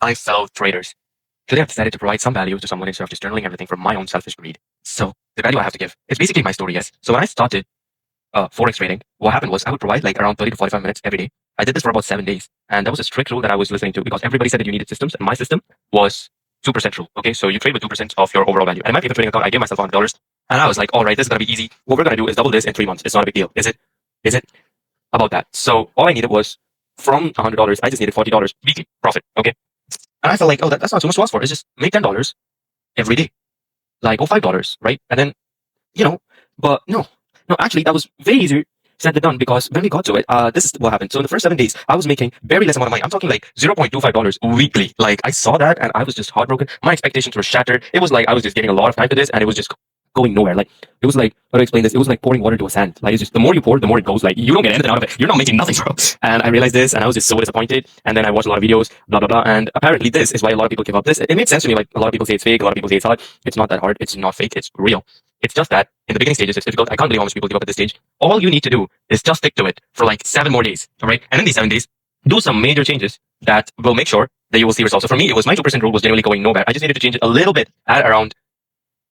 My fellow traders. Today I've decided to provide some value to someone instead of just journaling everything from my own selfish greed. So the value I have to give is basically my story, yes. So when I started Forex trading, what happened was I would provide like around 30 to 45 minutes every day. I did this for about 7 days. And that was a strict rule that I was listening to because everybody said that you needed systems. And my system was 2% rule. Okay, so you trade with 2% of your overall value. And in my paper trading account, I gave myself $100. And I was like, all right, this is going to be easy. What we're going to do is double this in 3 months. It's not a big deal. Is it? Is it? About that. So all I needed was from $100, I just needed $40 weekly profit. Okay. And I felt like, oh, that's not too much to ask for. It's just make $10 every day, like, oh, $5, right? And then, but no, actually, that was very easy said than done because when we got to it, this is what happened. So in the first 7 days, I was making very less amount of money. I'm talking like $0.25 weekly. Like, I saw that and I was just heartbroken. My expectations were shattered. It was like I was just giving a lot of time to this and it was just going nowhere. Like, it was like, how to explain this? It was like pouring water to a sand. Like, it's just the more you pour, the more it goes. Like, you don't get anything out of it. You're not making nothing, bro. And I realized this and I was just so disappointed. And then I watched a lot of videos, blah, blah, blah. And apparently this is why a lot of people give up this. It made sense to me. Like, a lot of people say it's fake. A lot of people say it's hard. It's not that hard. It's not fake. It's real. It's just that in the beginning stages, it's difficult. I can't believe how much people give up at this stage. All you need to do is just stick to it for like 7 more days. All right. And in these 7 days, do some major changes that will make sure that you will see results. So for me, it was my 2% rule was generally going nowhere. I just needed to change it a little bit, add around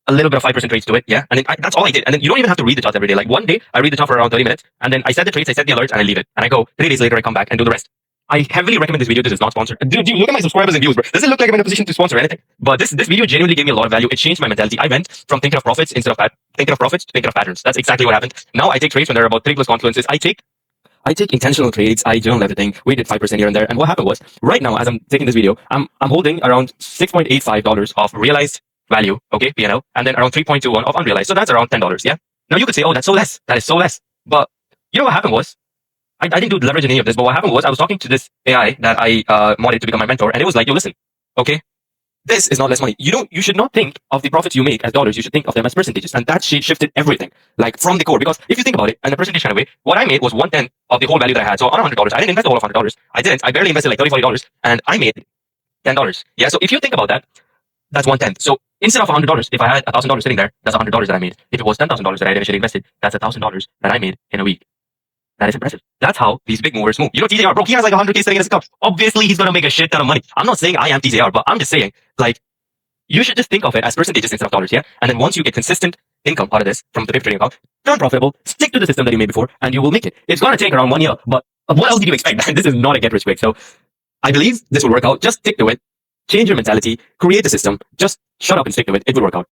a little bit of 5% trades to it, yeah? And then that's all I did. And then you don't even have to read the charts every day. Like, one day, I read the chart for around 30 minutes, and then I set the trades, I set the alerts, and I leave it. And I go, 3 days later, I come back and do the rest. I heavily recommend this video. This is not sponsored. Dude, look at my subscribers and views, bro. Doesn't look like I'm in a position to sponsor anything. But this video genuinely gave me a lot of value. It changed my mentality. I went from thinking of profits instead of thinking of profits to thinking of patterns. That's exactly what happened. Now I take trades when there are about 3 plus confluences. I take intentional trades. I journal everything. We did 5% here and there. And what happened was, right now, as I'm taking this video, I'm holding around $6.85 of realized value, okay, P&L, and then around 3.21 of unrealized. So that's around $10, yeah? Now you could say, oh, that's so less. That is so less. But you know what happened was, I didn't do leverage any of this, but what happened was I was talking to this AI that I modded to become my mentor, and it was like, yo, listen, okay, this is not less money. You should not think of the profits you make as dollars. You should think of them as percentages. And that shifted everything, like from the core. Because if you think about it, and the percentage kind of way, what I made was 1/10 of the whole value that I had. So on $100, I didn't invest all of $100. I didn't. I barely invested like $30, $40, and I made $10. Yeah. So if you think about that, that's 1/10. So instead of $100, if I had $1,000 sitting there, that's $100 that I made. If it was $10,000 that I initially invested, that's $1,000 that I made in a week. That is impressive. That's how these big movers move. You know, TJR, bro, he has like 100K sitting in his account. Obviously, he's going to make a shit ton of money. I'm not saying I am TJR, but I'm just saying, like, you should just think of it as percentages instead of dollars, yeah? And then once you get consistent income out of this from the paper trading account, turn profitable, stick to the system that you made before, and you will make it. It's going to take around 1 year, but what else did you expect? This is not a get rich quick. So I believe this will work out. Just stick to it. Change your mentality. Create the system. Just shut up and stick to it. It will work out.